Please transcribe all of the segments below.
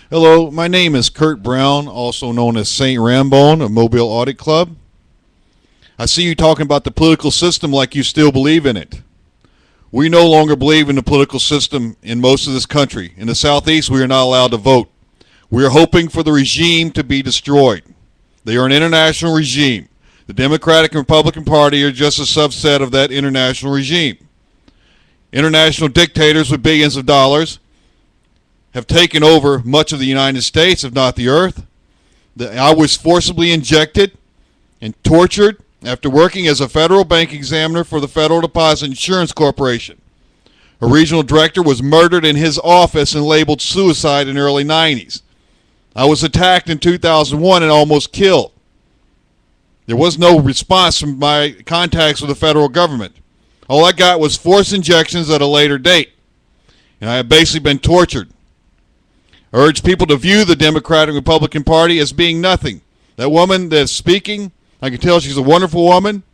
Hello, my name is Kurt Brown, also known as Saint Rambone of Mobile Audit Club. I see you talking about the political system like you still believe in it. We no longer believe in the political system in most of this country. In the Southeast, we are not allowed to vote. We are hoping for the regime to be destroyed. They are an international regime. The Democratic and Republican Party are just a subset of that international regime. International dictators with billions of dollars have taken over much of the United States, if not the earth. I was forcibly injected and tortured after working as a federal bank examiner for the Federal Deposit Insurance Corporation. A regional director was murdered in his office and labeled suicide in the early 90s. I was attacked in 2001 and almost killed. There was no response from my contacts with the federal government. All I got was forced injections at a later date, and I have basically been tortured. I urge people to view the Democratic and Republican Party as being nothing. That woman that's speaking, I can tell she's a wonderful woman.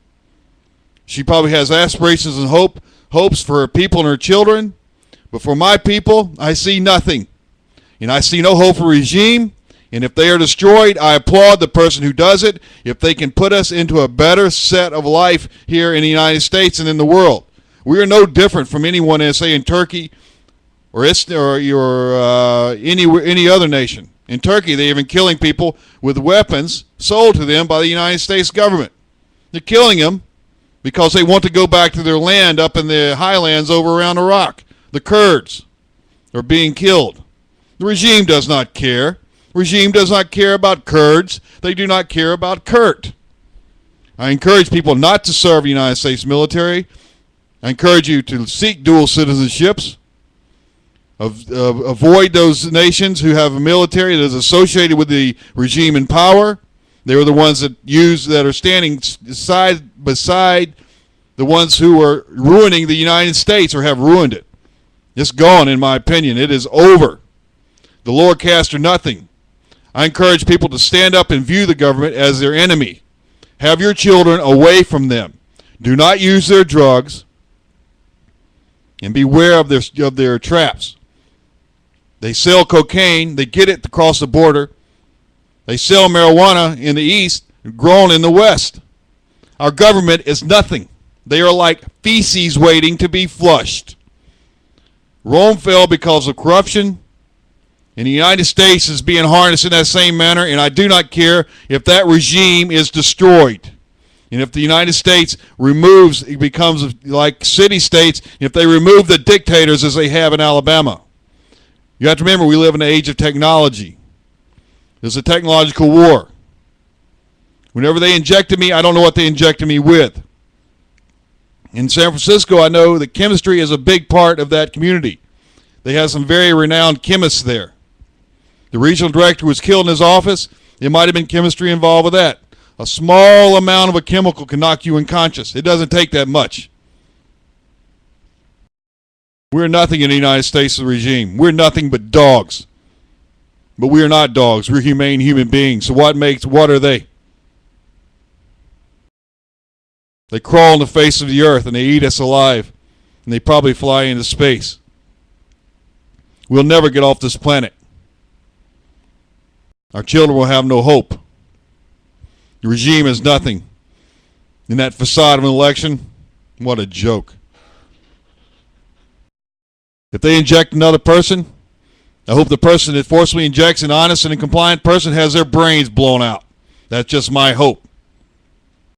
She probably has aspirations and hopes for her people and her children. But for my people, I see nothing. And I see no hope for regime. And if they are destroyed, I applaud the person who does it if they can put us into a better set of life here in the United States and in the world. We are no different from anyone, say, in Turkey or any other nation. In Turkey, they're even killing people with weapons sold to them by the United States government. They're killing them because they want to go back to their land up in the highlands over around Iraq. The Kurds are being killed. The regime does not care. The regime does not care about Kurds. They do not care about Kurt. I encourage people not to serve the United States military. I encourage you to seek dual citizenships. Avoid those nations who have a military that is associated with the regime in power. They are the ones that are standing side beside the ones who are ruining the United States or have ruined it. It's gone, in my opinion. It is over. The lower caste are nothing. I encourage people to stand up and view the government as their enemy. Have your children away from them. Do not use their drugs, and beware of their traps. They sell cocaine. They get it across the border. They sell marijuana in the east, grown in the west. Our government is nothing. They are like feces waiting to be flushed. Rome fell because of corruption, and the United States is being harnessed in that same manner, and I do not care if that regime is destroyed. And if the United States it becomes like city-states, if they remove the dictators as they have in Alabama. You have to remember, we live in an age of technology. There's a technological war. Whenever they injected me, I don't know what they injected me with. In San Francisco, I know that chemistry is a big part of that community. They have some very renowned chemists there. The regional director was killed in his office. There might have been chemistry involved with that. A small amount of a chemical can knock you unconscious. It doesn't take that much. We're nothing in the United States regime. We're nothing but dogs. But we are not dogs. We're humane human beings. So what are they? They crawl on the face of the earth and they eat us alive. And they probably fly into space. We'll never get off this planet. Our children will have no hope. The regime is nothing. In that facade of an election, what a joke. If they inject another person, I hope the person that forcibly injects an honest and a compliant person has their brains blown out. That's just my hope.